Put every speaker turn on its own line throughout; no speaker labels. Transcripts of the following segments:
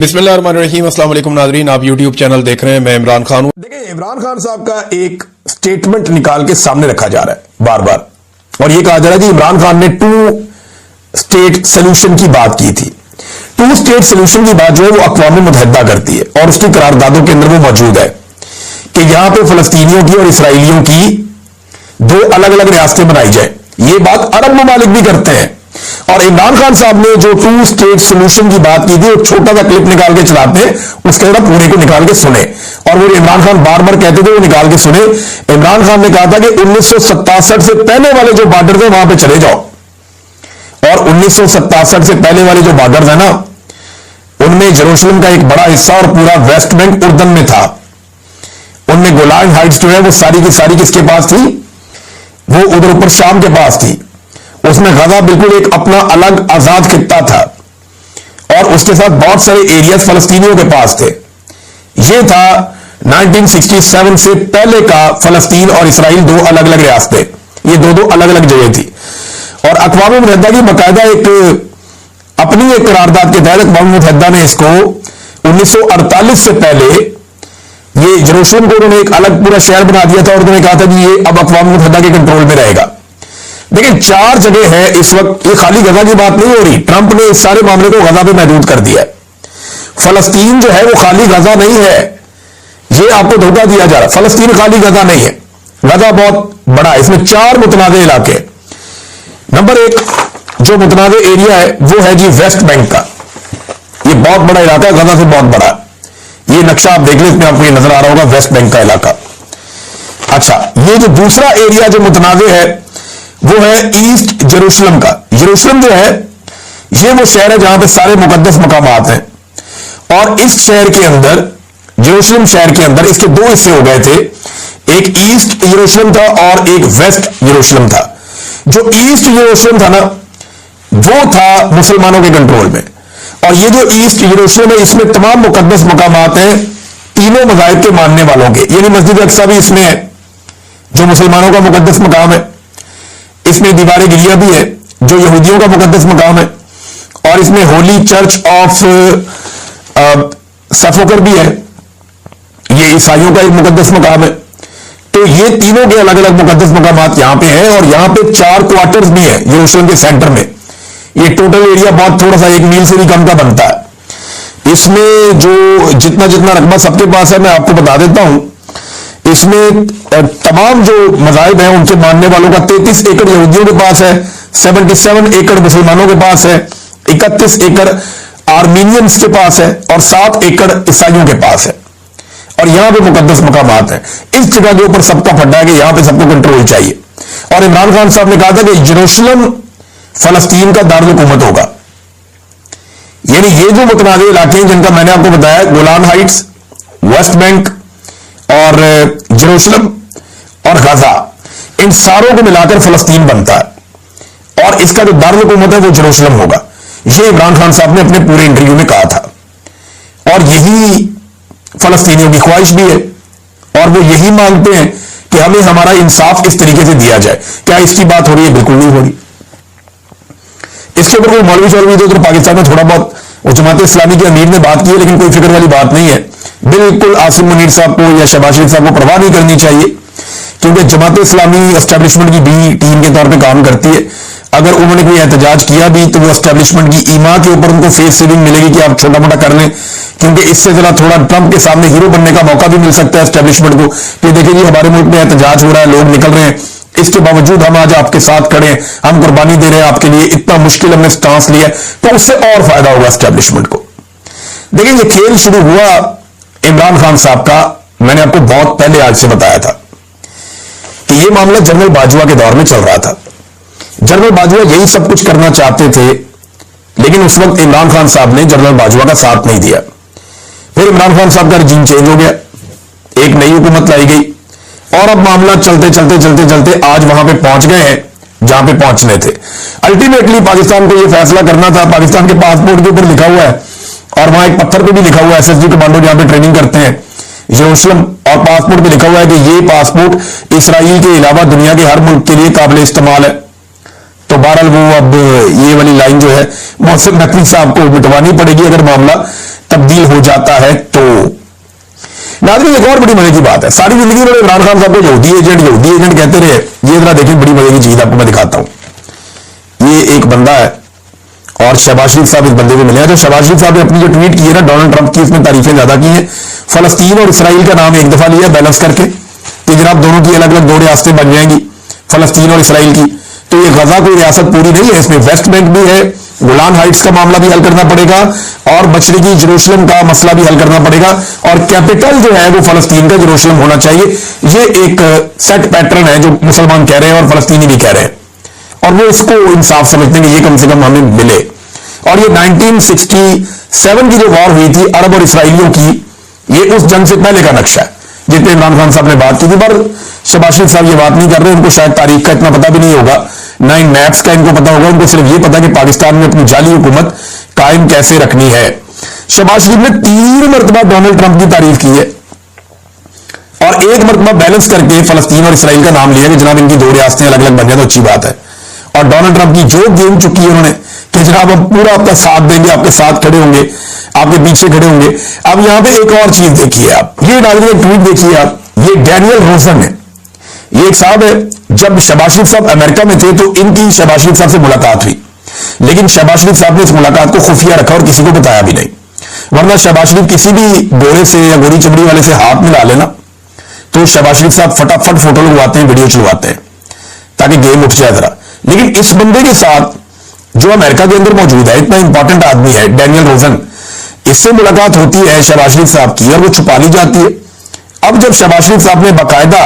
बिस्मिल्लाहिर्रहमानिर्रहीम। अस्सलाम वालेकुम नाज़रीन, आप यूट्यूब चैनल देख रहे हैं, मैं इमरान खान हूं।
देखिए, इमरान खान साहब का एक स्टेटमेंट निकाल के सामने रखा जा रहा है बार बार, और यह कहा जा रहा है कि इमरान खान ने 2 स्टेट सोल्यूशन की बात की थी। 2 स्टेट सोल्यूशन की बात जो है वो अक़वाम मुत्तहिदा करती है और उसकी करारदादों के अंदर वो मौजूद है कि यहां पे फलस्तीनियों की और इसराइलियों की 2 अलग अलग रियासतें बनाई जाए। ये बात अरब ममालिक भी करते हैं, और इमरान खान साहब ने जो 2 स्टेट सोल्यूशन की बात की थी वो छोटा सा क्लिप निकाल के चलाते हैं, उसके अंदर पूरे को निकाल के सुने। और वो इमरान खान बार बार कहते थे वो निकाल के सुने। इमरान खान ने कहा था कि 1967 से पहले वाले जो बॉर्डर थे वहां पे चले जाओ, और 1967 से पहले वाले जो बॉर्डर है ना, उनमें जेरूशलम का एक बड़ा हिस्सा और पूरा वेस्ट बैंक उर्दन में था। उनमें गोलान हाइट्स जो है वो सारी की सारी किसके पास थी? वो उधर ऊपर शाम के पास थी। उसमें गजा बिल्कुल एक अपना अलग आजाद खित्ता था, और उसके साथ बहुत सारे एरियाज फलस्तीनियों के पास थे। यह था 1967 से पहले का फलस्तीन और इसराइल 2 अलग अलग रियासतें, ये 2 अलग अलग जगह थी। और अक़वाम मुत्तहिदा की बाकायदा एक अपनी एक करारदाद के तहत अक़वाम मुत्तहिदा ने इसको 1948 से पहले ये जेरूशलम को उन्होंने एक अलग पूरा शहर बना दिया था, और उन्होंने कहा था कि ये अब अक़वाम मुत्तहिदा के कंट्रोल में रहेगा। लेकिन 4 जगह है इस वक्त, ये खाली गजा की बात नहीं हो रही। ट्रंप ने इस सारे मामले को गजा पे महदूद कर दिया है। फलस्तीन जो है वो खाली गजा नहीं है, ये आपको धोखा दिया जा रहा है। फलस्तीन खाली गजा नहीं है, गजा बहुत बड़ा है। इसमें 4 मुतनाज़े इलाके। नंबर 1 जो मुतनाज़े एरिया है वो है जी वेस्ट बैंक का। ये बहुत बड़ा इलाका है, गजा से बहुत बड़ा। ये नक्शा आप देख लें, इसमें आपको ये नजर आ रहा होगा वेस्ट बैंक का इलाका। अच्छा, ये जो दूसरा एरिया जो मुतनाज़े है वो है ईस्ट जेरूशलम का। जेरूशलम जो है ये वो शहर है जहां पे सारे मुकद्दस मकामात हैं, और इस शहर के अंदर, जेरूशलम शहर के अंदर इसके 2 हिस्से हो गए थे। एक ईस्ट जेरूशलम था और एक वेस्ट जेरूशलम था। जो ईस्ट जेरूशलम था ना, वो था मुसलमानों के कंट्रोल में, और ये जो ईस्ट जेरूशलम है इसमें तमाम मुकद्दस मकामात हैं तीनों मज़ाहिब के मानने वालों के। यानी मस्जिद अक्सा भी इसमें है जो मुसलमानों का मुकद्दस मकाम है, इसमें दीवार गिलिया भी है जो यहूदियों का मुकद्दस मकाम है, और इसमें होली चर्च ऑफ सफोकर भी है, ये ईसाइयों का एक मुकद्दस मकाम है। तो ये तीनों के अलग अलग मुकद्दस मकामात यहां पे हैं, और यहां पे 4 क्वार्टर्स भी है यरूशलेम के सेंटर में। ये टोटल एरिया बहुत थोड़ा सा 1 मील से भी कम का बनता है। इसमें जो जितना जितना रकबा सबके पास है मैं आपको बता देता हूं। इसमें तमाम जो मज़ाहिब हैं उनके मानने वालों का 33 एकड़ यहूदियों के पास है, 77 एकड़ मुसलमानों के पास है, 31 एकड़ आर्मीनियंस के पास है, और 7 एकड़ ईसाइयों के पास है। और यहां पे मुकद्दस मकामात हैं। इस जगह के ऊपर सबका फड्डा है कि यहां पे सबको कंट्रोल चाहिए। और इमरान खान साहब ने कहा था कि जेरूशलम फलस्तीन का दारुल हुकूमत होगा। यानी ये जो मुतनाज़े इलाके हैं जिनका मैंने आपको बताया, गोलान हाइट्स, वेस्ट बैंक और जेरूशलम और गजा, इन सारों को मिलाकर फलस्तीन बनता है, और इसका जो दारुल हुकूमत है वो जेरूशलम होगा। ये इमरान खान साहब ने अपने पूरे इंटरव्यू में कहा था, और यही फलस्तीनियों की ख्वाहिश भी है, और वो यही मांगते हैं कि हमें हमारा इंसाफ इस तरीके से दिया जाए। क्या इसकी बात हो रही है? बिल्कुल नहीं हो रही। इसके ऊपर कोई मौलवी शौलवी तो पाकिस्तान में थोड़ा बहुत वो जमात इस्लामी के अमीर ने बात की है, लेकिन कोई फिक्र वाली बात नहीं है। बिल्कुल आसिम मुनीर साहब को या शहबाज शरीफ साहब को परवाह नहीं करनी चाहिए, क्योंकि जमात इस्लामी एस्टेब्लिशमेंट की बी टीम के तौर पे काम करती है। अगर उन्होंने कोई एहतजाज किया भी तो वो एस्टेब्लिशमेंट की ईमा के ऊपर उनको फेस सेविंग मिलेगी कि आप छोटा मोटा कर लें, क्योंकि इससे जरा थोड़ा ट्रंप के सामने हीरो बनने का मौका भी मिल सकता है एस्टेब्लिशमेंट को कि देखिए जी हमारे मुल्क में एहतजाज हो रहा है, लोग निकल रहे हैं, इसके बावजूद हम आज आपके साथ खड़े हैं, हम कुर्बानी दे रहे हैं आपके लिए, इतना मुश्किल हमने स्टांस लिया, तो उससे और फायदा होगा एस्टेब्लिशमेंट को। देखिए, ये खेल शुरू हुआ इमरान खान साहब का, मैंने आपको बहुत पहले आज से बताया था कि यह मामला जनरल बाजवा के दौर में चल रहा था। जनरल बाजवा यही सब कुछ करना चाहते थे, लेकिन उस वक्त इमरान खान साहब ने जनरल बाजवा का साथ नहीं दिया। फिर इमरान खान साहब का रजीम चेंज हो गया, एक नई हुकूमत लाई गई, और अब मामला चलते चलते चलते चलते आज वहां पे पहुंच गए हैं जहां पे पहुंचने थे। अल्टीमेटली पाकिस्तान को यह फैसला करना था, पाकिस्तान के पासपोर्ट के ऊपर लिखा हुआ है, और वहां एक पत्थर पे भी लिखा हुआ है, एसएसजी कमांडो जहां पे ट्रेनिंग करते हैं जेरूशलम, और पासपोर्ट पे लिखा हुआ है कि ये पासपोर्ट इसराइल के अलावा दुनिया के हर मुल्क के लिए काबिल इस्तेमाल है। तो बहरहाल वो अब ये वाली लाइन जो है मोहसिन नकवी साहब को मिटवानी पड़ेगी अगर मामला तब्दील हो जाता है तो। नाज़रीन, एक और बड़ी मजे की बात है, सारी जिंदगी उन्होंने इमरान खान साहब को यहूदी एजेंट कहते रहे। ये जरा देखें, बड़ी मजे की चीज आपको मैं दिखाता हूं। ये एक बंदा है और शहबाज शरीफ साहब इस बंदे को मिले हैं। तो शहबाज शरीफ साहब ने अपनी जो ट्वीट की है ना डोनाल्ड ट्रंप की, उसमें तारीफें ज्यादा की हैं। फलस्तीन और इसराइल का नाम एक दफा लिया बैलेंस करके कि जनाब दोनों की अलग अलग दो रियासतें बन जाएंगी, फलस्तीन और इसराइल की। तो ये गजा कोई रियासत पूरी नहीं है, इसमें वेस्ट बैंक भी है, गोलान हाइट्स का मामला भी हल करना पड़ेगा और मशरिकी जेरूशलम का मसला भी हल करना पड़ेगा, और कैपिटल जो है वो फलस्तीन का जेरूशलम होना चाहिए। ये एक सेट पैटर्न है जो मुसलमान कह रहे हैं और फलस्तीनी भी कह रहे हैं, और वो इसको इंसाफ समझते हैं कि ये कम से कम हमें मिले। और ये 1967 की जो वॉर हुई थी अरब और इसराइलियों की, ये उस जंग से पहले का नक्शा है जिस पे इमरान खान साहब ने बात की थी। पर शहबाज शरीफ साहब ये बात नहीं कर रहे, उनको शायद तारीख का इतना पता भी नहीं होगा, ना इन मैप्स का इनको पता होगा। उनको सिर्फ ये पता कि पाकिस्तान में अपनी जाली हुकूमत कायम कैसे रखनी है। शहबाज शरीफ ने 3 मरतबा डोनाल्ड ट्रंप की तारीफ की है और 1 मरतबा बैलेंस करके फलस्तीन और इसराइल का नाम लिया कि जनाब इनकी 2 रियासतें अलग अलग बन जाए तो अच्छी बात है। और डोनाल्ड ट्रंप की जो गेम चुकी है उन्होंने कि जनाब हम पूरा आपका साथ देंगे, आपके साथ खड़े होंगे, आपके पीछे खड़े होंगे। अब यहां पे एक और चीज देखिए आप, ये नाज़रीन ट्वीट देखिए आप, ये डैनियल रोजन है, ये एक साहब है। जब शहबाज शरीफ साहब अमेरिका में थे तो इनकी शहबाज शरीफ साहब से मुलाकात हुई, लेकिन शहबाज शरीफ साहब ने इस मुलाकात को खुफिया रखा और किसी को बताया भी नहीं, वरना शहबाज शरीफ किसी भी गोरे से या गोरी चमड़ी वाले से हाथ मिला लेना तो शहबाज शरीफ साहब फटाफट फोटो लगवाते हैं, वीडियो चलवाते हैं ताकि गेम उठ जाए जरा। लेकिन इस बंदे के साथ जो अमेरिका के अंदर मौजूद है, इतना इंपॉर्टेंट आदमी है डैनियल रोजन, इससे मुलाकात होती है शहबाज शरीफ साहब की और वो छुपा ली जाती है। अब जब शहबाज शरीफ साहब ने बाकायदा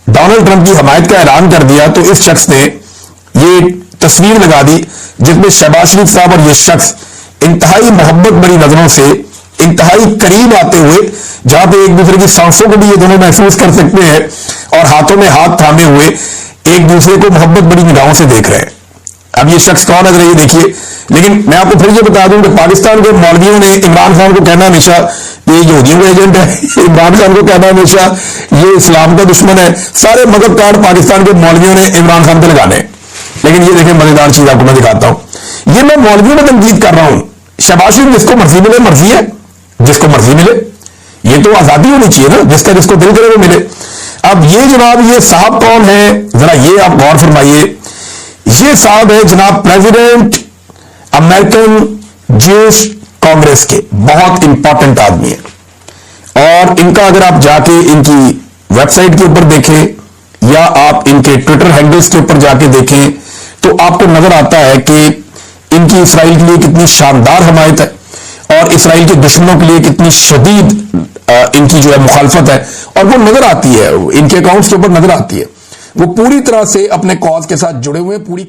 डोनाल्ड ट्रंप की हमायत का ऐलान कर दिया तो इस शख्स ने ये तस्वीर लगा दी जिसमें शहबाज शरीफ साहब और ये शख्स इंतहाई मोहब्बत भरी नजरों से इंतहाई करीब आते हुए, जहां पे एक दूसरे की सांसों को भी ये दोनों महसूस कर सकते हैं और हाथों में हाथ थामे हुए एक दूसरे को मोहब्बत भरी निगाहों से देख रहे हैं। अब ये शख्स कौन है ये देखिए। लेकिन मैं आपको फिर ये बता दूं कि पाकिस्तान के मौलवियों ने इमरान खान को कहना हमेशा ये यहूदियों का एजेंट है, इमरान खान को कहना हमेशा ये इस्लाम का दुश्मन है। सारे मगब कार्ड पाकिस्तान के मौलवियों ने इमरान खान पे लगाने। लेकिन ये देखें मजेदार चीज आपको मैं दिखाता हूं, ये मैं मौलवियों में तनकीद कर रहा हूं। शहबाज शरीफ जिसको मर्जी मिले मर्जी है, जिसको मर्जी मिले, ये तो आजादी होनी चाहिए ना, जिसका जिसको दिल करे वो मिले। अब ये जनाब ये साहब कौन है जरा ये आप गौर फरमाइए। ये साहब है जनाब प्रेसिडेंट अमेरिकन ज्यूश कांग्रेस के, बहुत इंपॉर्टेंट आदमी है। और इनका अगर आप जाके इनकी वेबसाइट के ऊपर देखें या आप इनके ट्विटर हैंडल्स के ऊपर जाके देखें तो आपको नजर आता है कि इनकी इसराइल के लिए कितनी शानदार हमायत है और इसराइल के दुश्मनों के लिए कितनी शदीद इनकी जो है मुखालफत है। और वो नजर आती है, इनके अकाउंट्स के ऊपर नजर आती है, वो पूरी तरह से अपने कॉज के साथ जुड़े हुए पूरी